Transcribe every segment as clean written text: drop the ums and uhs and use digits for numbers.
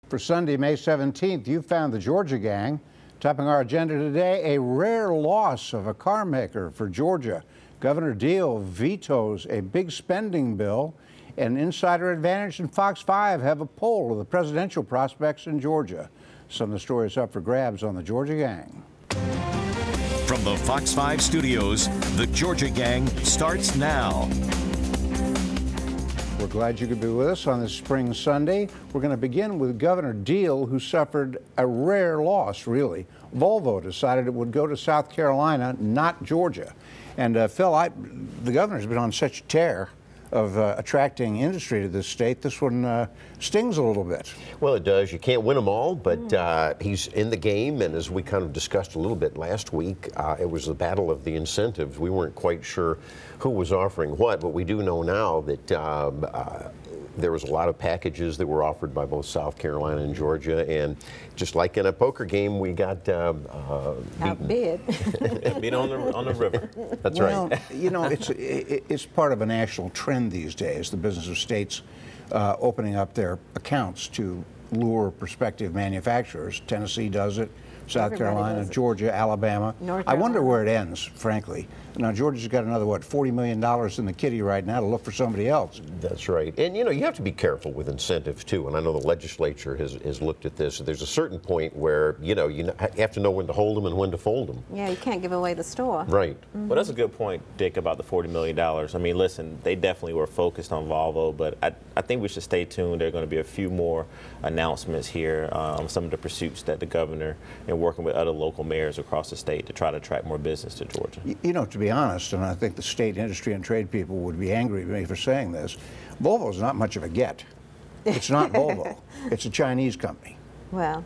For Sunday, May 17th, you found the Georgia Gang. Topping our agenda today, a rare loss of a car maker for Georgia. Governor Deal vetoes a big spending bill, and Insider Advantage and Fox 5 have a poll of the presidential prospects in Georgia. Some of the stories up for grabs on the Georgia Gang. From the Fox 5 studios, the Georgia Gang starts now. We're glad you could be with us on this spring Sunday. We're going to begin with Governor Deal, who suffered a rare loss, really. Volvo decided it would go to South Carolina, not Georgia. And Phil, the governor's been on such a tear of attracting industry to this state. This one stings a little bit. Well, it does. You can't win them all, but he's in the game. And as we kind of discussed a little bit last week, it was the battle of the incentives. We weren't quite sure who was offering what, but we do know now that there was a lot of packages that were offered by both South Carolina and Georgia, and just like in a poker game, we got outbid. Beat on the river. That's well, right. You know, it's part of a national trend these days, the business of states opening up their accounts to lure prospective manufacturers. Tennessee does it, South Carolina, Georgia, Alabama. I wonder where it ends, frankly. Now, Georgia's got another, what, $40 million in the kitty right now to look for somebody else. That's right. And, you know, you have to be careful with incentives, too. And I know the legislature has looked at this. There's a certain point where, you have to know when to hold them and when to fold them. Yeah, you can't give away the store. Right. Well, that's a good point, Dick, about the $40 million. I mean, listen, they definitely were focused on Volvo, but I think we should stay tuned. There are going to be a few more announcements here on some of the pursuits that the governor and working with other local mayors across the state to try to attract more business to Georgia. You know, to be honest, and I think the state industry and trade people would be angry at me for saying this, Volvo's not much of a get. It's not Volvo. It's a Chinese company. Well.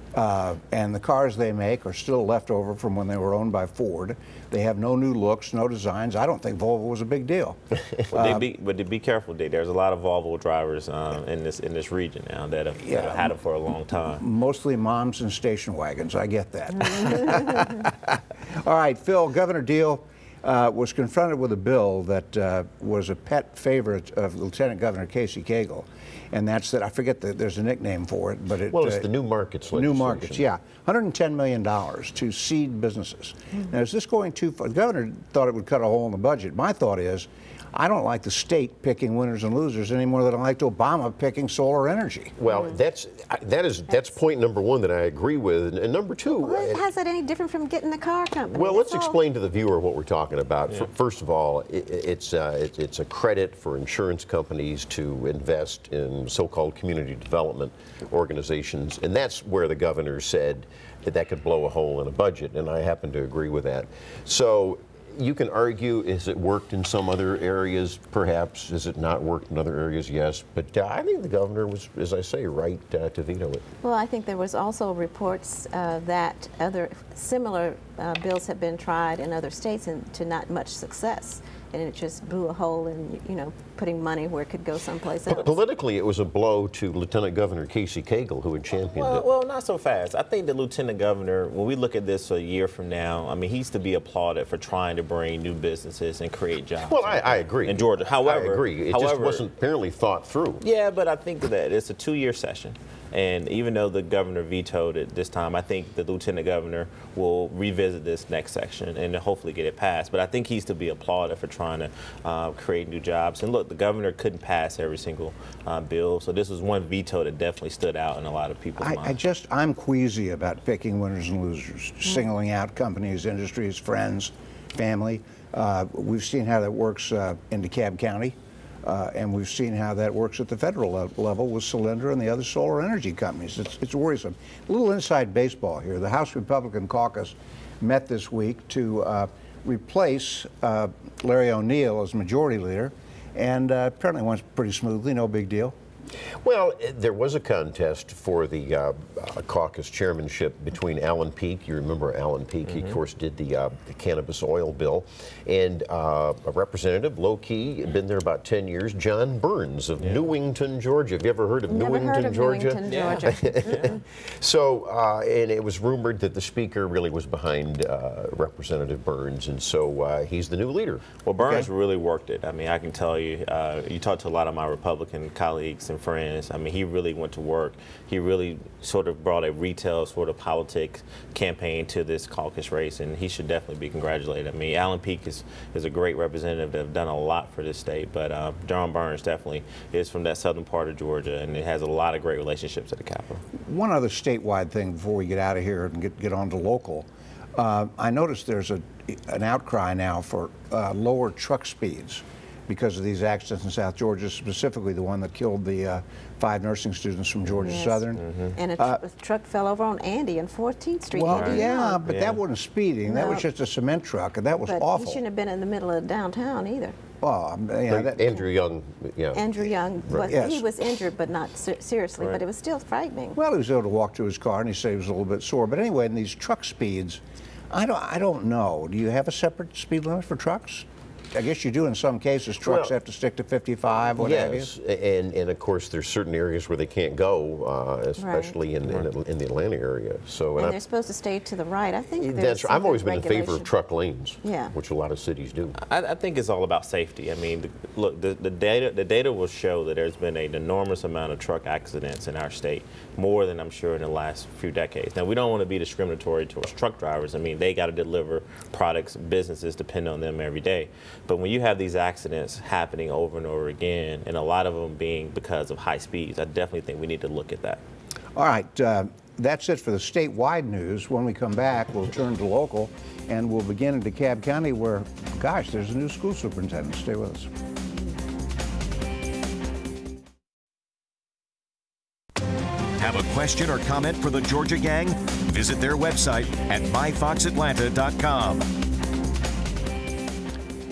And the cars they make are still left over from when they were owned by Ford. They have no new looks, no designs. I don't think Volvo was a big deal. But be careful, Dick. There's a lot of Volvo drivers in this region now that have had it for a long time. Mostly moms and station wagons. I get that. All right, Phil, Governor Deal was confronted with a bill that was a pet favorite of Lieutenant Governor Casey Cagle, and that's that, I forget that there's a nickname for it, but well, it's the New Markets legislation. New Markets, yeah. $110 million to seed businesses. Now, is this going too far? The governor thought it would cut a hole in the budget. My thought is, I don't like the state picking winners and losers any more than I liked Obama picking solar energy. Well, that's point number one that I agree with, and number two. Well, how's that any different from getting the car company? Well, let's explain to the viewer what we're talking about. Yeah. First of all, it's a credit for insurance companies to invest in so-called community development organizations, and that's where the governor said that could blow a hole in a budget, and I happen to agree with that. So you can argue, has it worked in some other areas? Perhaps. Has it not worked in other areas? Yes. But I think the governor was, as I say, right to veto it. Well, I think there was also reports that other similar bills have been tried in other states and to not much success. And it just blew a hole in, putting money where it could go someplace else. Politically, it was a blow to Lieutenant Governor Casey Cagle, who had championed it. Well, not so fast. I think the Lieutenant Governor, when we look at this a year from now, I mean, he's to be applauded for trying to bring new businesses and create jobs. Well, I agree. In Georgia. However, I agree. It just wasn't apparently thought through. Yeah, but I think that it's a 2-year session. And even though the governor vetoed it this time, I think the lieutenant governor will revisit this next section and hopefully get it passed. But I think he's to be applauded for trying to create new jobs. And look, the governor couldn't pass every single bill, so this was one veto that definitely stood out in a lot of people's minds. I'm queasy about picking winners and losers, singling out companies, industries, friends, family. We've seen how that works in DeKalb County. And we've seen how that works at the federal level with Solyndra and the other solar energy companies. It's worrisome. A little inside baseball here. The House Republican caucus met this week to replace Larry O'Neill as majority leader, and apparently went pretty smoothly, no big deal. Well, there was a contest for the caucus chairmanship between Alan Peake. You remember Alan Peake? He, of course, did the cannabis oil bill. And a representative, low-key, been there about 10 years, John Burns of Newington, Georgia. Have you ever heard of Newington, Georgia? Newington, Georgia. So, and it was rumored that the speaker really was behind Representative Burns, and so he's the new leader. Well, Burns really worked it. I mean, I can tell you, you talk to a lot of my Republican colleagues, and friends. I mean, he really went to work. He really sort of brought a retail sort of politics campaign to this caucus race, and he should definitely be congratulated. I mean, Alan Peake is a great representative that have done a lot for this state, but John Burns definitely is from that southern part of Georgia, and it has a lot of great relationships at the Capitol. One other statewide thing before we get out of here and get on to local. I noticed there's an outcry now for lower truck speeds because of these accidents in South Georgia, specifically the one that killed the 5 nursing students from Georgia Southern. And a truck fell over on Andy and 14th Street. Well, yeah, but Yeah. that wasn't speeding. That No. was just a cement truck, and that was But awful. he shouldn't have been in the middle of downtown either. Well, yeah, that, Andrew Young, yeah. Andrew Young, Right. Yes. he was injured, but not seriously, Right. but it was still frightening. well, he was able to walk to his car, and he said he was a little bit sore. But anyway, in these truck speeds, I don't know. Do you have a separate speed limit for trucks? I guess you do in some cases. Trucks Well, have to stick to 55, what have you. Yes, and of course there's certain areas where they can't go, especially in the Atlanta area. So And I- they're supposed to stay to the right. I think there's that's some I've always good been in favor of regulation. truck lanes, Yeah. which a lot of cities do. I think it's all about safety. I mean, look, the data will show that there's been an enormous amount of truck accidents in our state, more than I'm sure in the last few decades. Now, we don't want to be discriminatory towards truck drivers. I mean, they got to deliver products, businesses depend on them every day. But when you have these accidents happening over and over again, and a lot of them being because of high speeds, I definitely think we need to look at that. All right, that's it for the statewide news. When we come back, we'll turn to local, and we'll begin in DeKalb County where, gosh, there's a new school superintendent. Stay with us. Have a question or comment for the Georgia Gang? Visit their website at myfoxatlanta.com.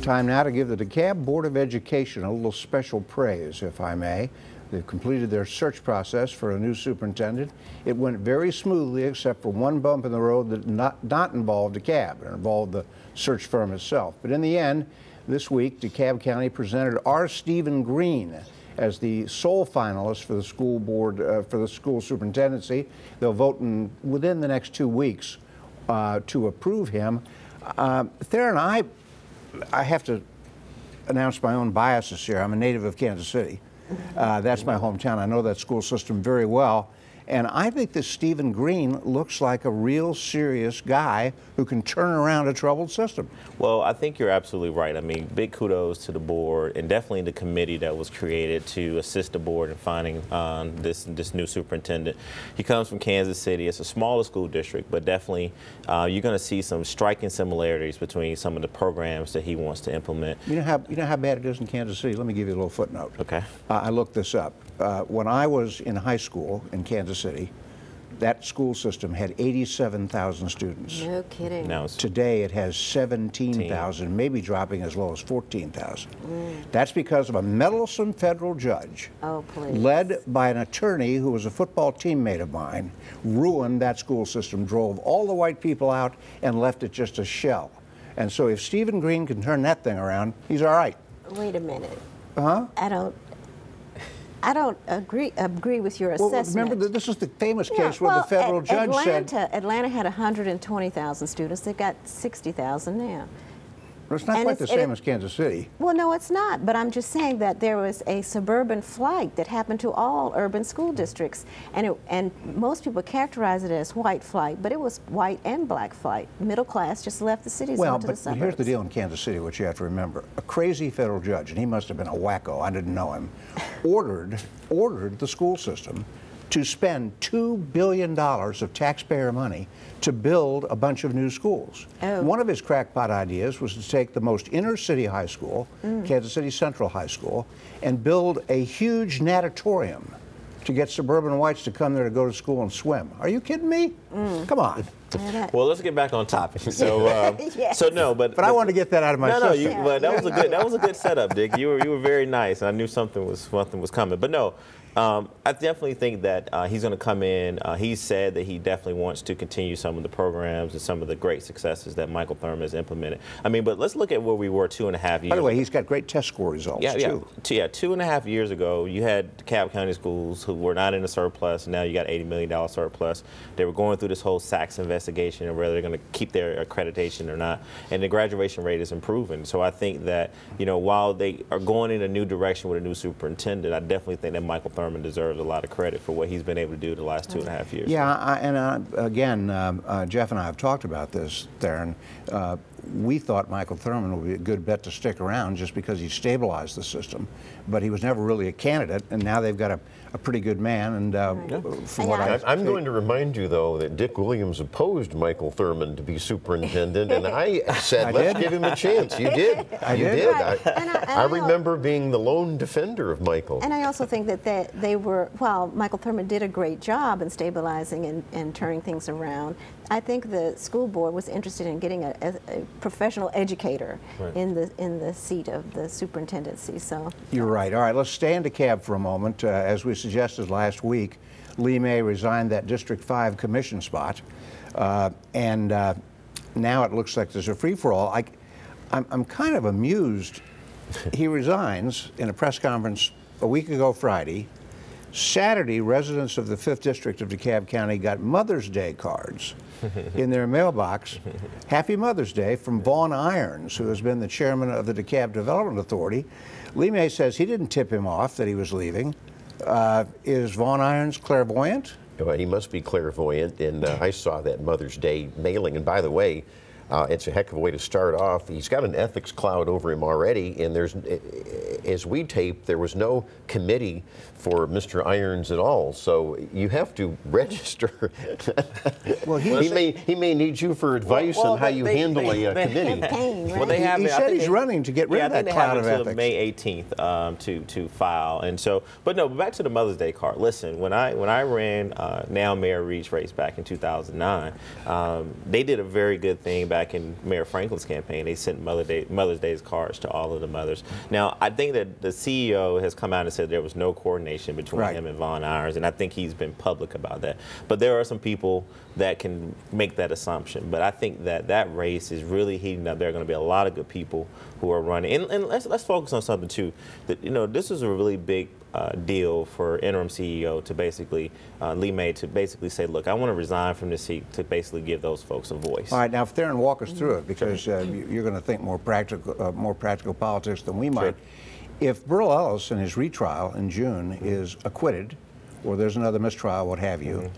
Time now to give the DeKalb Board of Education a little special praise, if I may. They've completed their search process for a new superintendent. It went very smoothly, except for one bump in the road that not involved DeKalb. It involved the search firm itself. But in the end, this week, DeKalb County presented R. Stephen Green as the sole finalist for the school board, for the school superintendency. They'll vote within the next 2 weeks to approve him. Theron, I have to announce my own biases here. I'm a native of Kansas City. That's my hometown. I know that school system very well. And I think that Stephen Green looks like a real serious guy who can turn around a troubled system. Well, I think you're absolutely right. I mean, big kudos to the board and definitely the committee that was created to assist the board in finding this new superintendent. He comes from Kansas City. It's a smaller school district, but definitely you're going to see some striking similarities between some of the programs that he wants to implement. You know how bad it is in Kansas City? Let me give you a little footnote. Okay. I looked this up. When I was in high school in Kansas City, that school system had 87,000 students. No kidding. Now it's Today it has 17,000, maybe dropping as low as 14,000. That's because of a meddlesome federal judge, Oh, please. led by an attorney who was a football teammate of mine, ruined that school system, drove all the white people out, and left it just a shell. And so if Stephen Green can turn that thing around, he's all right. Wait a minute. Huh? I don't agree with your Well, assessment. remember that this is the famous Yeah, case where the federal judge said, Atlanta had 120,000 students. They've got 60,000 now. well, it's not and quite it's- the and same it- as Kansas City. Well, no, it's not. But I'm just saying that there was a suburban flight that happened to all urban school districts, and most people characterize it as white flight, but it was white and black flight. Middle class just left the cities Well, and went to the but suburbs. here's the deal in Kansas City, which you have to remember. A crazy federal judge, and he must have been a wacko, I didn't know him, ordered the school system to spend $2 billion of taxpayer money to build a bunch of new schools. Oh. One of his crackpot ideas was to take the most inner city high school, Kansas City Central High School, and build a huge natatorium to get suburban whites to come there to go to school and swim. Are you kidding me? Come on. Yeah, that- Well, let's get back on topic. So, Yes. so no, but I want to get that out of my no, system. but that was a good setup, Dick. You were very nice. I knew something was coming. But no, I definitely think that he's going to come in. He said that he definitely wants to continue some of the programs and some of the great successes that Michael Thurman has implemented. I mean, but let's look at where we were 2.5 years. By the way, ago. he's got great test score results, Yeah, too. 2.5 years ago, you had DeKalb County schools who were not in a surplus. Now you got $80 million surplus. They were going through this whole SACS investigation. investigation and whether they're going to keep their accreditation or not. And the graduation rate is improving. So I think that, you know, while they are going in a new direction with a new superintendent, I definitely think that Michael Thurmond deserves a lot of credit for what he's been able to do the last 2.5 years. Yeah, again, Jeff and I have talked about this, Theron. We thought Michael Thurmond would be a good bet to stick around just because he stabilized the system, but he was never really a candidate, and now they've got a pretty good man. And from what I'm going to remind you, though, that Dick Williams opposed Michael Thurmond to be superintendent, and I said, let's give him a chance. You did. You did. I remember being the lone defender of Michael. And I also think that they were, while Michael Thurmond did a great job in stabilizing and turning things around, I think the school board was interested in getting a professional educator in the seat of the superintendency. So you're right. All right, let's stay in DeKalb for a moment. As we suggested last week, Lee May resigned that District 5 commission spot, and now it looks like there's a free-for-all. I'm kind of amused. He resigns in a press conference a week ago Friday. Saturday, residents of the 5th District of DeKalb County got Mother's Day cards in their mailbox. Happy Mother's Day from Vaughn Irons, who has been the chairman of the DeKalb Development Authority. Lee May says he didn't tip him off that he was leaving. Is Vaughn Irons clairvoyant? Well, he must be clairvoyant, and I saw that Mother's Day mailing. And by the way, it's a heck of a way to start off. He's got an ethics cloud over him already, and as we taped, there was no committee for Mr. Irons at all. So you have to register. Well, he may need you for advice on how you handle a committee. Campaign, right? Well, they have. He said he's running to get rid of that cloud of ethics. I think they have until May 18th to file, and so. But no, back to the Mother's Day card. Listen, when I ran now Mayor Reed's race back in 2009, they did a very good thing back in Mayor Franklin's campaign. They sent Mother's Day's cards to all of the mothers. Now, I think that the CEO has come out and said there was no coordination between him and Vaughn Irons, and I think he's been public about that. But there are some people that can make that assumption. But I think that race is really heating up. There are going to be a lot of good people who are running. And let's focus on something too. That, you know, this is a really big deal for interim CEO to basically Lee May to basically say, look, I want to resign from this seat to basically give those folks a voice. All right, now Theron, walk us through it, because you're going to think more practical politics than we might. Sure. If Burl Ellis in his retrial in June is acquitted, or there's another mistrial, what have you,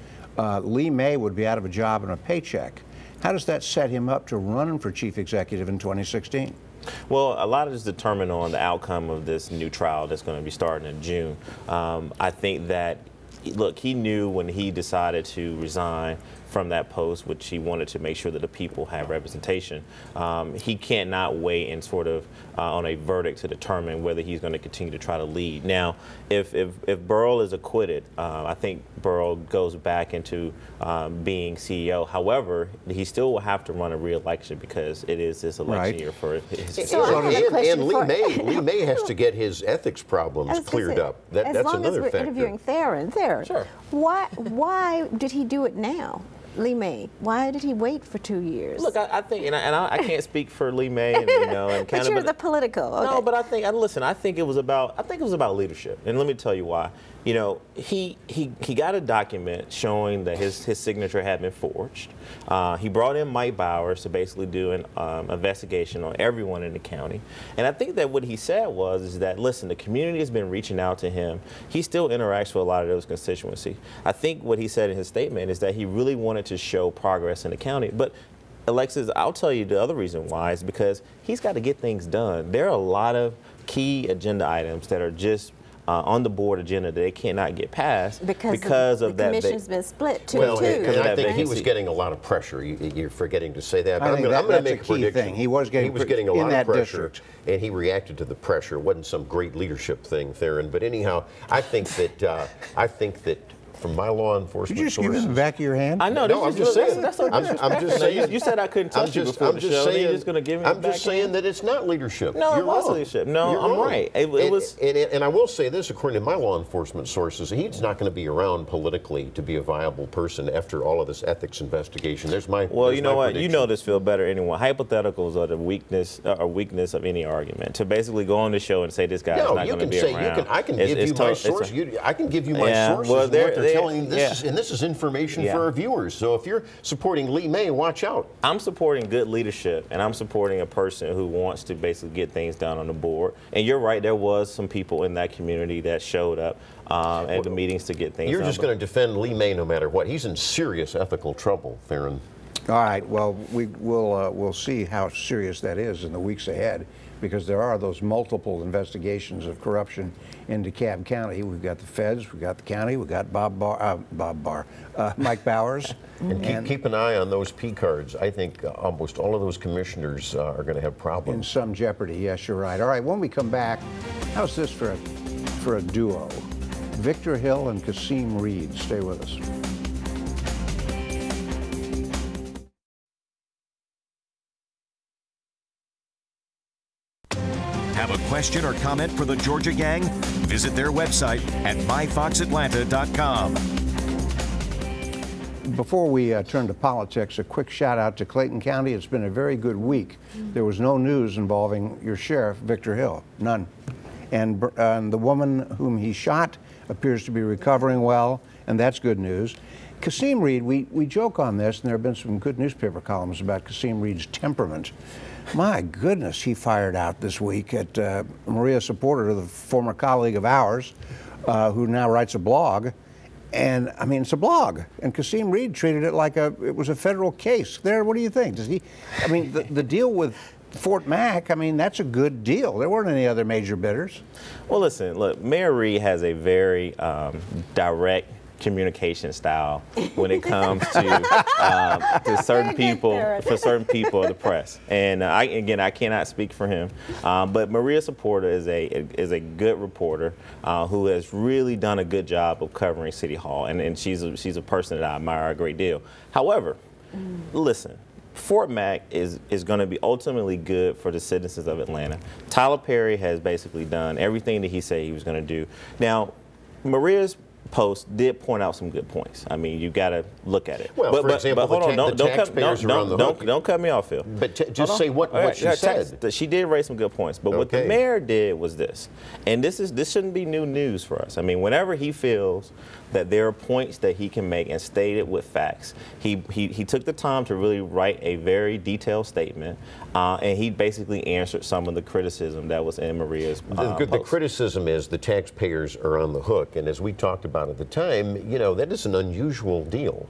Lee May would be out of a job and a paycheck. How does that set him up to run for chief executive in 2016? Well, a lot is determined on the outcome of this new trial that's going to be starting in June. I think that, look, he knew when he decided to resign from that post, which he wanted to make sure that the people have representation. He cannot wait and sort of on a verdict to determine whether he's going to continue to try to lead. Now, if Burl is acquitted, I think Burl goes back into being CEO. However, he still will have to run a re-election because it is this election year for his. So and Lee May has to get his ethics problems cleared up. That's another factor. As long as we're interviewing Theron, Sure. Why did he do it now? Lee May, why did he wait for 2 years? Look, I think, and I can't speak for Lee May, and you know, and but you're the political. Okay. No, but I think, listen, I think it was about leadership, and let me tell you why. You know, he got a document showing that his signature had been forged. He brought in Mike Bowers to basically do an investigation on everyone in the county. And I think that what he said is that, listen, the community has been reaching out to him. He still interacts with a lot of those constituencies. I think what he said in his statement is that he really wanted to show progress in the county. But Alexis, I'll tell you the other reason why is because he's got to get things done. There are a lot of key agenda items that are just on the board agenda that they cannot get passed because of that. The commission's been split too. Well, and I think he was getting a lot of pressure. You're forgetting to say that. But I'm going to make a prediction. He was getting a lot of pressure, and he reacted to the pressure. It wasn't some great leadership thing, Theron. But anyhow, I think that from my law enforcement Did you just sources. give him the back of your hand? I know. No, I'm just saying. I'm just saying. You said I couldn't touch you before the show. You're just going to give me I'm just saying that it's not leadership. No, You're it was wrong. leadership. No, You're I'm wrong. right. It was. And I will say this, according to my law enforcement sources, he's not going to be around politically to be a viable person after all of this ethics investigation. Well, you know what? Prediction. You know this, Phil, better than anyone. Hypotheticals are the weakness of any argument. To basically go on the show and say this guy is not going to be around. I can give you my sources. I can give you my sources. Well, what they're telling this, and this is information for our viewers. So if you're supporting Lee May, watch out. I'm supporting good leadership, and I'm supporting a person who wants to basically get things done on the board. And you're right, there was some people in that community that showed up at the meetings to get things done. You're just going to defend Lee May no matter what. He's in serious ethical trouble, Theron. All right. Well, we'll see how serious that is in the weeks ahead, because there are those multiple investigations of corruption in DeKalb County. We've got the feds, we've got the county, we've got Mike Bowers. And keep an eye on those P cards. I think almost all of those commissioners are going to have problems. In some jeopardy. Yes, you're right. All right. When we come back, how's this for a duo? Victor Hill and Kasim Reed. Stay with us. Have a question or comment for the Georgia Gang? Visit their website at myfoxatlanta.com. Before we turn to politics, a quick shout out to Clayton County. It's been a very good week. There was no news involving your sheriff, Victor Hill. None. And the woman whom he shot appears to be recovering well, and that's good news. Kasim Reed, we joke on this, and there have been some good newspaper columns about Kasim Reed's temperament. My goodness, he fired out this week at Maria Supporter, the former colleague of ours, who now writes a blog. And I mean, it's a blog. And Kasim Reed treated it like it was a federal case. There, what do you think? Does he? I mean, the deal with Fort Mac, I mean, that's a good deal. There weren't any other major bidders. Well, listen, look, Mayor Reed has a very direct communication style when it comes to certain people, for certain people of the press. And I cannot speak for him, but Maria Supporter is a good reporter who has really done a good job of covering City Hall, and she's a person that I admire a great deal. However, listen, Fort Mac is going to be ultimately good for the citizens of Atlanta. Tyler Perry has basically done everything that he said he was going to do. Now, Maria's post did point out some good points. I mean, you got to look at it. Well, for example, hold on, the taxpayers are on the hook. Don't cut me off, Phil. But just say what she said. She did raise some good points. But what the mayor did was this, and this shouldn't be new news for us. I mean, whenever he feels that there are points that he can make and state it with facts, he took the time to really write a very detailed statement, and he basically answered some of the criticism that was in Maria's post. The criticism is the taxpayers are on the hook, and as we talked about at the time, you know, that is an unusual deal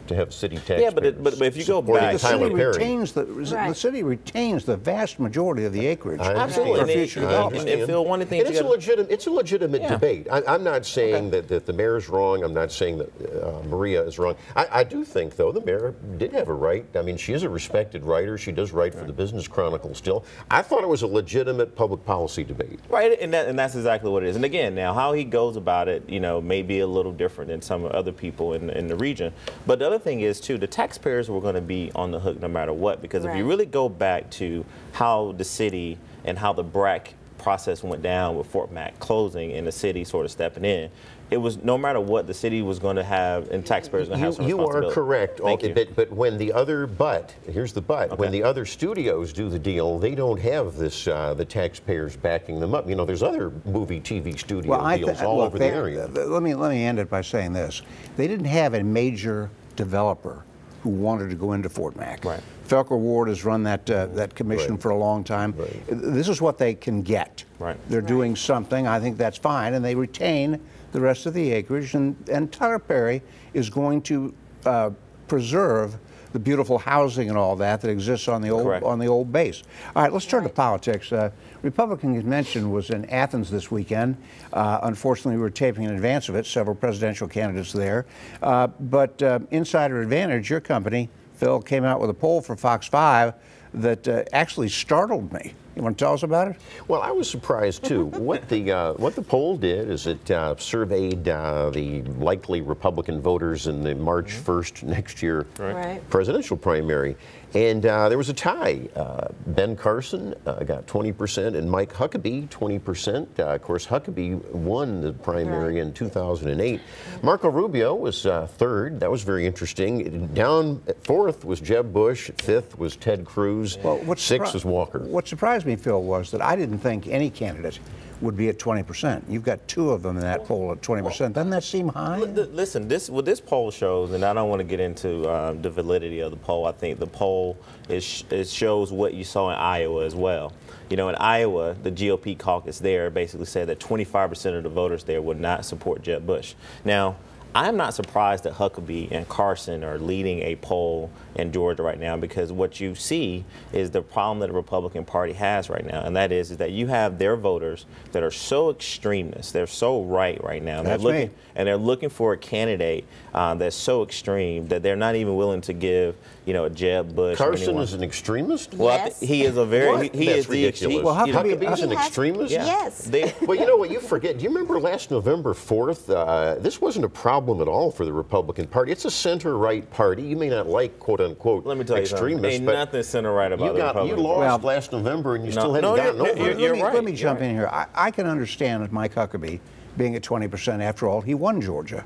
to have city taxpayers. Yeah, but if you go back, the city retains the vast majority of the acreage. Absolutely. For future development. And Phil, one of the things it's a legitimate debate. I'm not saying that the mayor's wrong. I'm not saying that Maria is wrong. I do think, though, the mayor did have a right. I mean, she is a respected writer. She does write for the Business Chronicle still. I thought it was a legitimate public policy debate. Right, and that's exactly what it is. And again, now how he goes about it, you know, may be a little different than some other people in the region. But the other thing is, too, the taxpayers were going to be on the hook no matter what, because if you really go back to how the city and how the BRAC process went down with Fort Mac closing and the city sort of stepping in, it was no matter what, the city was going to have, and taxpayers were going to have some responsibility. You are correct. Thank you. But when the other, here's the but, when the other studios do the deal, they don't have this, the taxpayers backing them up. You know, there's other movie, TV studio deals all over the area. Let me end it by saying this. They didn't have a major developer who wanted to go into Fort Mac. Right. Felker Ward has run that commission for a long time. Right. This is what they can get. Right. They're doing something. I think that's fine, and they retain the rest of the acreage. And Tyler Perry is going to preserve the beautiful housing and all that exists on the old base. All right, let's turn to politics. Republican convention was in Athens this weekend. Unfortunately, we were taping in advance of it. Several presidential candidates there. But Insider Advantage, your company, Phil, came out with a poll for Fox 5 that actually startled me. You want to tell us about it? Well, I was surprised too. What the poll did is it surveyed the likely Republican voters in the March 1st next year presidential primary, and there was a tie. Ben Carson got 20%, and Mike Huckabee 20%. Of course, Huckabee won the primary in 2008. Marco Rubio was third. That was very interesting. Down at fourth was Jeb Bush. Fifth was Ted Cruz. Sixth was Walker. What surprised me me, Phil, was that I didn't think any candidate would be at 20%. You've got 2 of them in that poll at 20%. Doesn't that seem high? Listen, what this poll shows, and I don't want to get into the validity of the poll. I think the poll it shows what you saw in Iowa as well. You know, in Iowa, the GOP caucus there basically said that 25% of the voters there would not support Jeb Bush. Now, I'm not surprised that Huckabee and Carson are leading a poll in Georgia right now, because what you see is the problem that the Republican Party has right now, and that is that you have their voters that are so extremist, they're so right now. That's they're looking, me. and they're looking for a candidate that's so extreme that they're not even willing to give, you know, a Jeb Bush. Carson is an extremist? Well, Yes. he is a very What? he That's is the ridiculous. Well, Huckabee's an He has- extremist? Yeah. Yes. Well, you know what, you forget. Do you remember last November 4th? This wasn't a problem at all for the Republican Party. It's a center-right party. You may not like, quote-unquote, Let me tell you something. extremists, Ain't but nothing center right about you the lost Republican Party. Well, last November and you no, still hadn't no, gotten you're- over it. you're right. Let me jump in here. I can understand Mike Huckabee being at 20%. After all, he won Georgia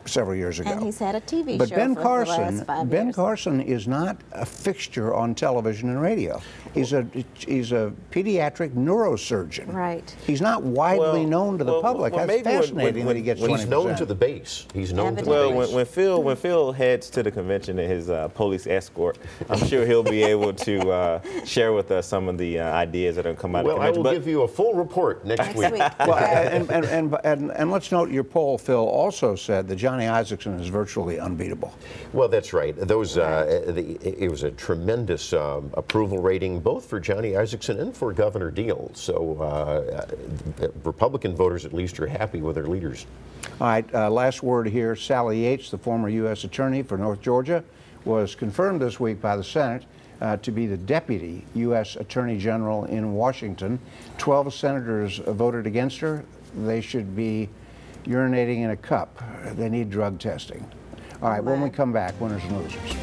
several years ago. And he's had a TV but show Ben for Carson, the last 5 Ben years. Carson is not a fixture on television and radio. He's a pediatric neurosurgeon. Right. He's not widely known to the public. well, That's maybe when- fascinating that he gets 20%. He's known to the base. He's known to the Well, base. when Phil heads to the convention in his police escort, I'm sure he'll be able to share with us some of the ideas that are come out of the Well, I convention. will give you a full report next week. Well, and let's note your poll, Phil, also said that Johnny Isaacson is virtually unbeatable. Well, that's right. Those it was a tremendous approval rating, both for Johnny Isaacson and for Governor Deal. So Republican voters, at least, are happy with their leaders. All right, last word here. Sally Yates, the former U.S. Attorney for North Georgia, was confirmed this week by the Senate to be the Deputy U.S. Attorney General in Washington. 12 senators voted against her. They should be urinating in a cup. They need drug testing. All right, when we come back, winners and losers.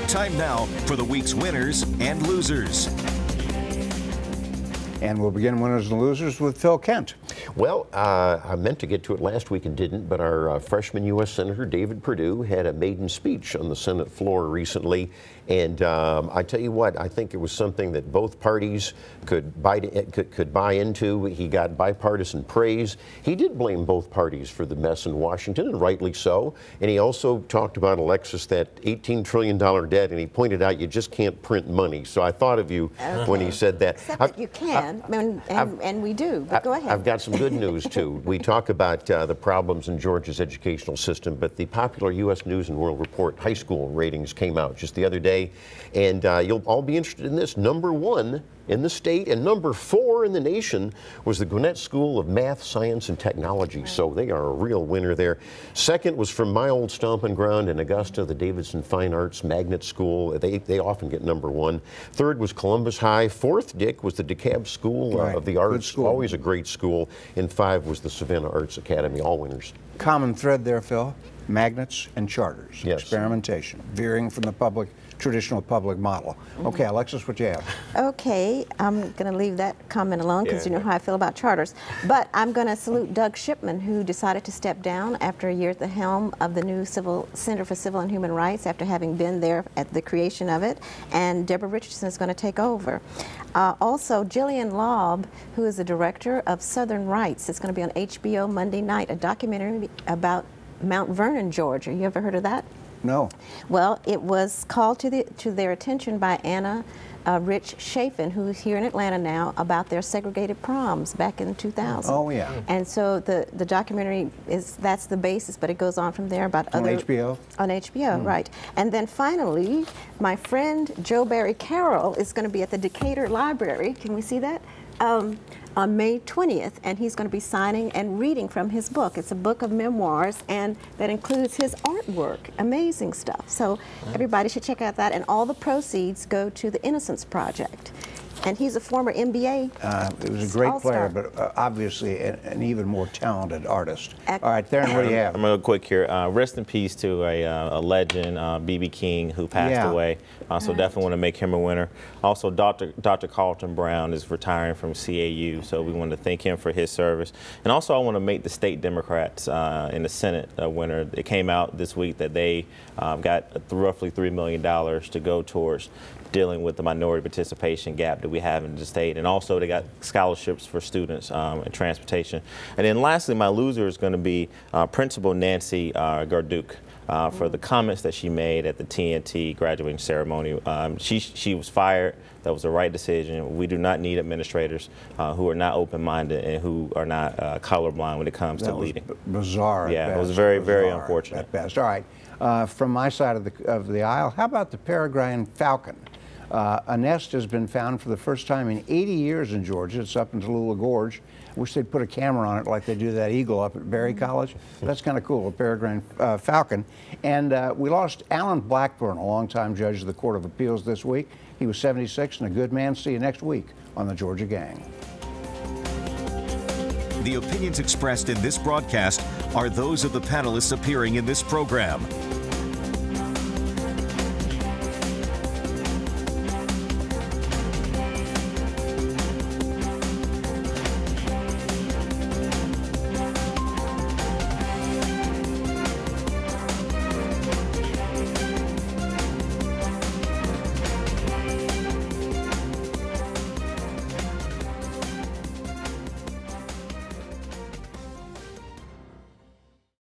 Time now for the week's winners and losers. And we'll begin winners and losers with Phil Kent. Well, I meant to get to it last week and didn't, but our freshman U.S. Senator David Perdue had a maiden speech on the Senate floor recently. And I tell you what, I think it was something that both parties could buy into. He got bipartisan praise. He did blame both parties for the mess in Washington, and rightly so. And he also talked about, Alexis, that $18 trillion debt, and he pointed out you just can't print money. So I thought of you when he said that. Except that you can, and we do, but go ahead. I've got some good news, too. We talk about the problems in Georgia's educational system, but the popular U.S. News and World Report high school ratings came out just the other day, and you'll all be interested in this. Number 1 in the state and number 4 in the nation was the Gwinnett School of Math, Science, and Technology, so they are a real winner there. Second was from my old stomping ground in Augusta, the Davidson Fine Arts Magnet School. They often get number 1. Third was Columbus High. Fourth, Dick, was the DeKalb School of the Arts, school. always a great school. And 5 was the Savannah Arts Academy, all winners. Common thread there, Phil. Magnets and charters. Yes. Experimentation. Veering from the traditional public model. Okay, Alexis, what you have? Okay, I'm going to leave that comment alone because you know how I feel about charters. But I'm going to salute Doug Shipman, who decided to step down after a year at the helm of the new Center for Civil and Human Rights after having been there at the creation of it. And Deborah Richardson is going to take over. Also, Jillian Laub, who is the director of Southern Rights, is going to be on HBO Monday night, a documentary about Mount Vernon, Georgia. You ever heard of that? No. Well, it was called to their attention by Anna Rich Chafin, who's here in Atlanta now, about their segregated proms back in 2000. Oh, yeah. And so the documentary that's the basis, but it goes on from there about On other HBO? On HBO, right. And then finally, my friend Joe Barry Carroll is going to be at the Decatur Library. Can we see that? On May 20th, and he's going to be signing and reading from his book. It's a book of memoirs, and that includes his artwork. Amazing stuff. So everybody should check out that, and all the proceeds go to the Innocence Project. And he's a former NBA He was a great all-star. player, but obviously an even more talented artist. Ac- All right, Theron, what do you have? I'm going to go quick here. Rest in peace to a legend, B.B. King, who passed Yeah. away. So definitely want to make him a winner. Also, Dr. Carlton Brown is retiring from CAU, so we want to thank him for his service. And also, I want to make the state Democrats in the Senate a winner. It came out this week that they got roughly $3 million to go towards dealing with the minority participation gap that we have in the state. And also they got scholarships for students and transportation. And then lastly, my loser is going to be Principal Nancy Garduke. For the comments that she made at the TNT graduating ceremony. She was fired. That was the right decision. We do not need administrators who are not open-minded and who are not colorblind when it comes to leading. Bizarre. At Yeah, best. it was very, very Bizarre unfortunate. At best. All right. From my side of the aisle, how about the peregrine falcon? A nest has been found for the first time in 80 years in Georgia. It's up in Tallulah Gorge. I wish they'd put a camera on it like they do that eagle up at Berry College. That's kind of cool, a peregrine falcon. And we lost Alan Blackburn, a longtime judge of the Court of Appeals this week. He was 76 and a good man. See you next week on The Georgia Gang. The opinions expressed in this broadcast are those of the panelists appearing in this program.